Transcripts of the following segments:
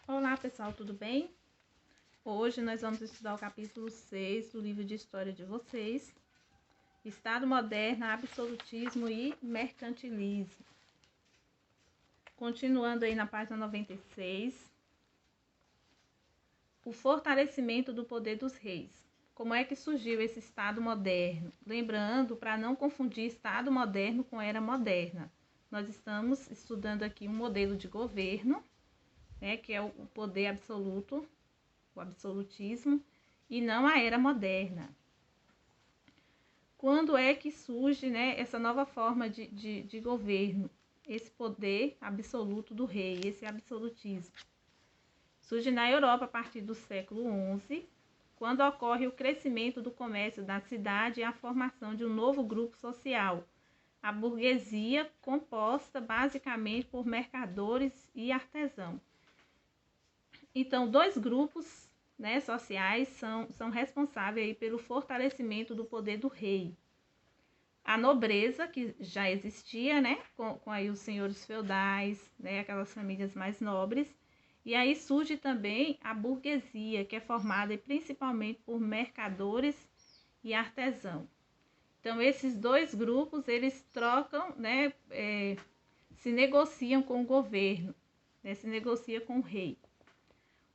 Olá pessoal, tudo bem? Hoje nós vamos estudar o capítulo 6 do livro de história de vocês, Estado Moderno, Absolutismo e Mercantilismo. Continuando aí na página 96, o fortalecimento do poder dos reis. Como é que surgiu esse Estado moderno? Lembrando, para não confundir Estado moderno com era moderna, nós estamos estudando aqui um modelo de governo, que é o poder absoluto, o absolutismo, e não a era moderna. Quando é que surge, essa nova forma de governo, esse poder absoluto do rei, esse absolutismo? Surge na Europa a partir do século XI, quando ocorre o crescimento do comércio da cidade e a formação de um novo grupo social, a burguesia, composta basicamente por mercadores e artesãos. Então, dois grupos sociais são responsáveis aí pelo fortalecimento do poder do rei. A nobreza, que já existia, com aí os senhores feudais, aquelas famílias mais nobres. E aí surge também a burguesia, que é formada principalmente por mercadores e artesãos. Então, esses dois grupos, eles trocam, se negociam com o governo, se negocia com o rei.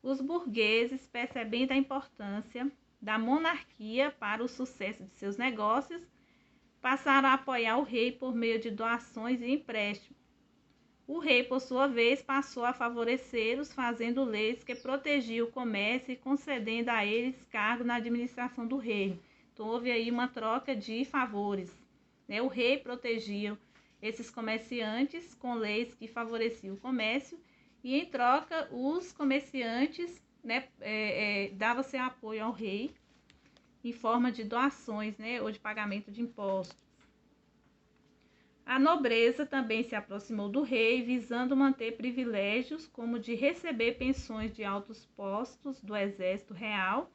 Os burgueses, percebendo a importância da monarquia para o sucesso de seus negócios, passaram a apoiar o rei por meio de doações e empréstimos. O rei, por sua vez, passou a favorecê-los, fazendo leis que protegiam o comércio e concedendo a eles cargo na administração do reino. Então, houve aí uma troca de favores. O rei protegia esses comerciantes com leis que favoreciam o comércio, e em troca os comerciantes davam seu apoio ao rei em forma de doações, ou de pagamento de impostos. A nobreza também se aproximou do rei, visando manter privilégios como de receber pensões de altos postos do exército real.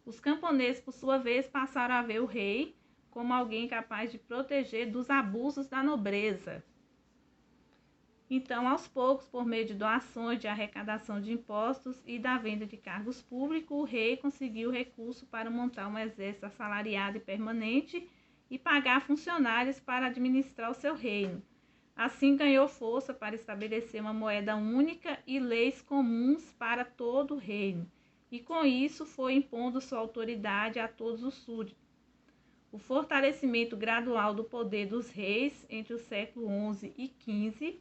Os camponeses, por sua vez, passaram a ver o rei como alguém capaz de proteger dos abusos da nobreza. Então, aos poucos, por meio de doações, de arrecadação de impostos e da venda de cargos públicos, o rei conseguiu recurso para montar um exército assalariado e permanente e pagar funcionários para administrar o seu reino. Assim, ganhou força para estabelecer uma moeda única e leis comuns para todo o reino. E com isso foi impondo sua autoridade a todos os súditos. O fortalecimento gradual do poder dos reis entre o século XI e XV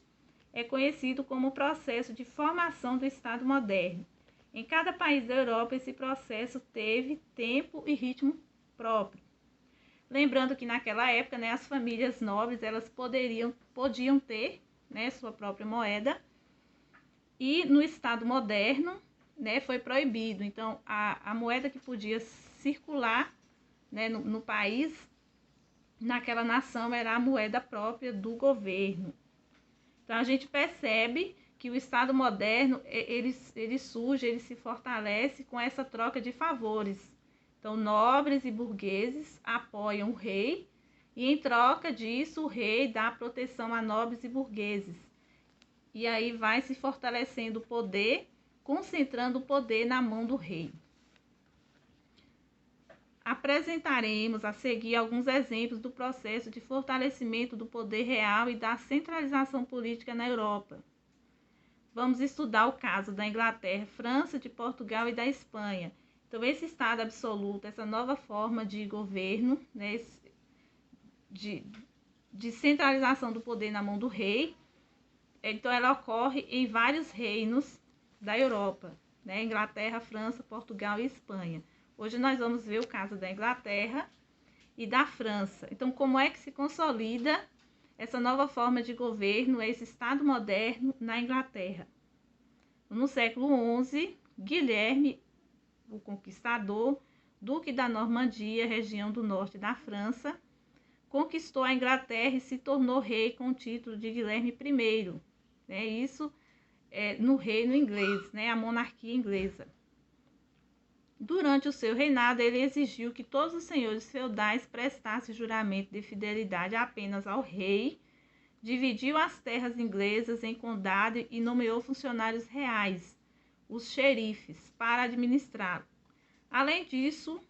é conhecido como o processo de formação do Estado moderno. Em cada país da Europa, esse processo teve tempo e ritmo próprio. Lembrando que naquela época, as famílias nobres elas podiam ter sua própria moeda, e no Estado moderno foi proibido. Então, a moeda que podia circular no país, naquela nação, era a moeda própria do governo. Então, a gente percebe que o Estado moderno, ele surge, ele se fortalece com essa troca de favores. Então, nobres e burgueses apoiam o rei e, em troca disso, o rei dá proteção a nobres e burgueses. E aí vai se fortalecendo o poder, concentrando o poder na mão do rei. Apresentaremos a seguir alguns exemplos do processo de fortalecimento do poder real e da centralização política na Europa. Vamos estudar o caso da Inglaterra, França, de Portugal e da Espanha. Então, esse Estado absoluto, essa nova forma de governo, de centralização do poder na mão do rei, então ela ocorre em vários reinos da Europa, Inglaterra, França, Portugal e Espanha. Hoje nós vamos ver o caso da Inglaterra e da França. Então, como é que se consolida essa nova forma de governo, esse Estado moderno na Inglaterra? No século XI, Guilherme, o Conquistador, duque da Normandia, região do norte da França, conquistou a Inglaterra e se tornou rei com o título de Guilherme I. Isso no reino inglês, a monarquia inglesa. Durante o seu reinado, ele exigiu que todos os senhores feudais prestassem juramento de fidelidade apenas ao rei, dividiu as terras inglesas em condado e nomeou funcionários reais, os xerifes, para administrá-lo. Além disso,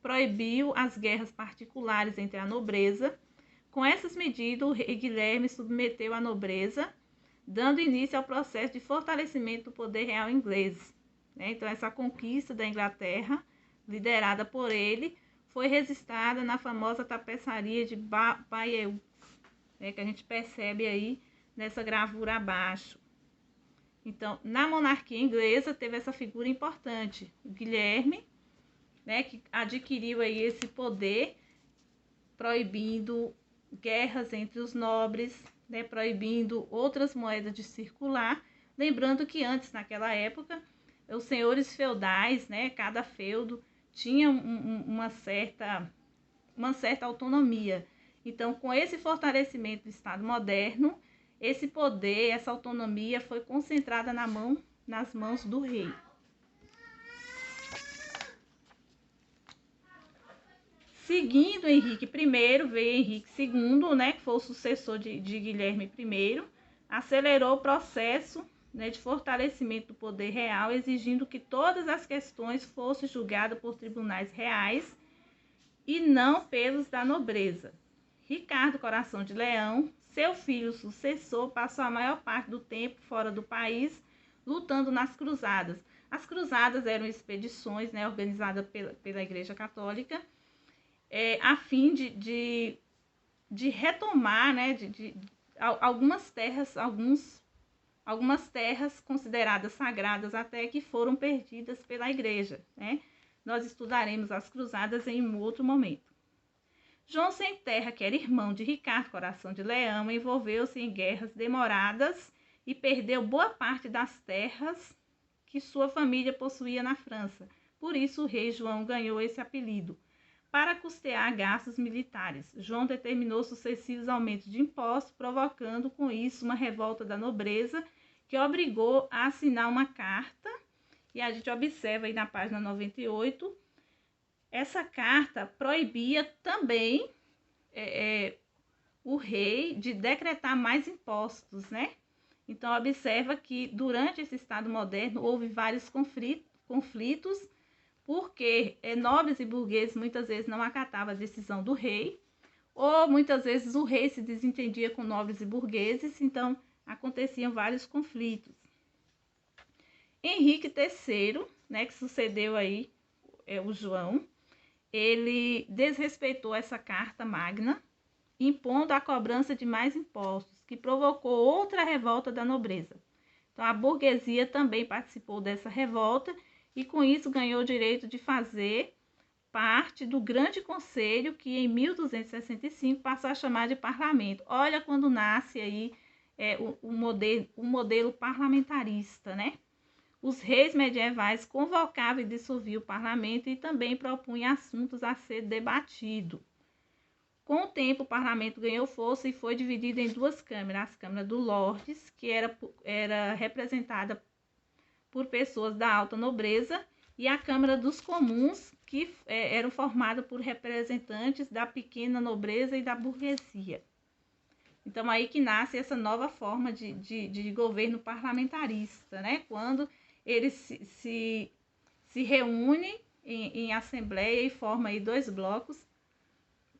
proibiu as guerras particulares entre a nobreza. Com essas medidas, o rei Guilherme submeteu a nobreza, dando início ao processo de fortalecimento do poder real inglês. Então, essa conquista da Inglaterra, liderada por ele, foi registrada na famosa tapeçaria de Bayeux, que a gente percebe aí nessa gravura abaixo. Então, na monarquia inglesa, teve essa figura importante, o Guilherme, que adquiriu aí esse poder, proibindo guerras entre os nobres, proibindo outras moedas de circular. Lembrando que antes, naquela época, os senhores feudais, cada feudo tinha uma certa autonomia. Então, com esse fortalecimento do Estado moderno, esse poder, essa autonomia foi concentrada nas mãos do rei. Seguindo Henrique I, veio Henrique II, que foi o sucessor de Guilherme I, acelerou o processo de fortalecimento do poder real, exigindo que todas as questões fossem julgadas por tribunais reais e não pelos da nobreza. Ricardo Coração de Leão, seu filho sucessor, passou a maior parte do tempo fora do país, lutando nas cruzadas. As cruzadas eram expedições organizadas pela Igreja Católica, a fim de retomar algumas terras consideradas sagradas até que foram perdidas pela Igreja. Nós estudaremos as cruzadas em um outro momento. João Sem Terra, que era irmão de Ricardo Coração de Leão, envolveu-se em guerras demoradas e perdeu boa parte das terras que sua família possuía na França. Por isso, o rei João ganhou esse apelido. Para custear gastos militares, João determinou sucessivos aumentos de impostos, provocando com isso uma revolta da nobreza, que obrigou a assinar uma carta, e a gente observa aí na página 98, essa carta proibia também o rei de decretar mais impostos, Então, observa que durante esse Estado moderno houve vários conflitos, porque nobres e burgueses muitas vezes não acatavam a decisão do rei, ou muitas vezes o rei se desentendia com nobres e burgueses, então aconteciam vários conflitos. Henrique III, que sucedeu aí o João, ele desrespeitou essa carta magna, impondo a cobrança de mais impostos, que provocou outra revolta da nobreza. Então, a burguesia também participou dessa revolta e, com isso, ganhou o direito de fazer parte do Grande Conselho, que em 1265 passou a chamar de parlamento. Olha quando nasce aí o modelo parlamentarista, Os reis medievais convocavam e dissolviam o parlamento e também propunham assuntos a ser debatido. Com o tempo, o parlamento ganhou força e foi dividido em duas câmaras. A Câmara dos Lordes, que era representada por pessoas da alta nobreza, e a Câmara dos Comuns, que eram formadas por representantes da pequena nobreza e da burguesia. Então, aí que nasce essa nova forma de governo parlamentarista, quando eles se reúnem em assembleia e formam aí dois blocos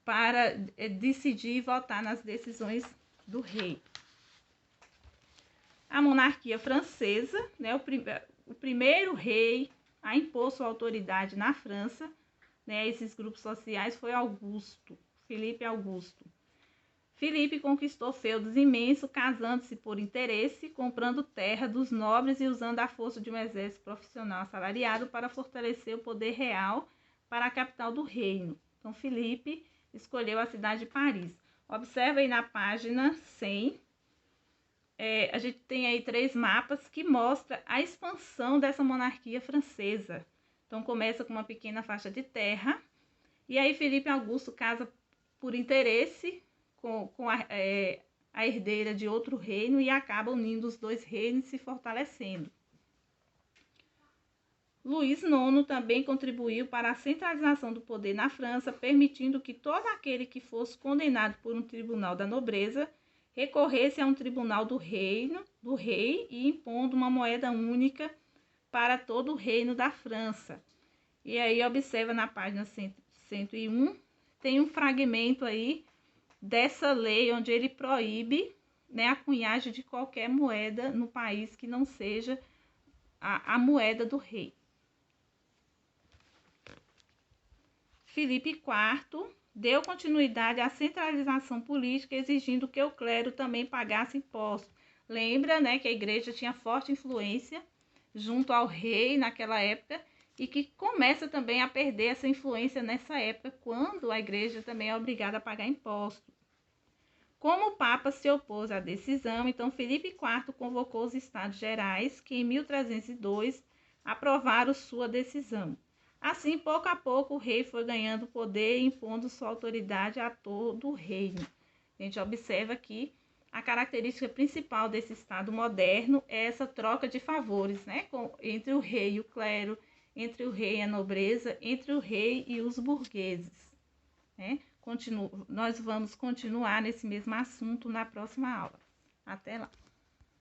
para decidir e votar nas decisões do rei. A monarquia francesa, o primeiro rei a impor sua autoridade na França, esses grupos sociais, foi Filipe Augusto. Filipe conquistou feudos imensos, casando-se por interesse, comprando terra dos nobres e usando a força de um exército profissional assalariado para fortalecer o poder real para a capital do reino. Então, Filipe escolheu a cidade de Paris. Observa aí na página 100, a gente tem aí 3 mapas que mostram a expansão dessa monarquia francesa. Então, começa com uma pequena faixa de terra, e aí Filipe Augusto casa por interesse com a herdeira de outro reino e acaba unindo os dois reinos e se fortalecendo. Luís IX também contribuiu para a centralização do poder na França, permitindo que todo aquele que fosse condenado por um tribunal da nobreza recorresse a um tribunal do rei e impondo uma moeda única para todo o reino da França. E aí observa na página 101, tem um fragmento aí dessa lei onde ele proíbe, né, a cunhagem de qualquer moeda no país que não seja a moeda do rei. Filipe IV deu continuidade à centralização política, exigindo que o clero também pagasse impostos. Lembra, né, que a igreja tinha forte influência junto ao rei naquela época e que começa também a perder essa influência nessa época, quando a igreja também é obrigada a pagar impostos. Como o Papa se opôs à decisão, então Filipe IV convocou os Estados Gerais, que em 1302 aprovaram sua decisão. Assim, pouco a pouco, o rei foi ganhando poder e impondo sua autoridade a todo o reino. A gente observa aqui a característica principal desse Estado moderno é essa troca de favores, né, entre o rei e o clero, entre o rei e a nobreza, entre o rei e os burgueses, né? Nós vamos continuar nesse mesmo assunto na próxima aula. Até lá!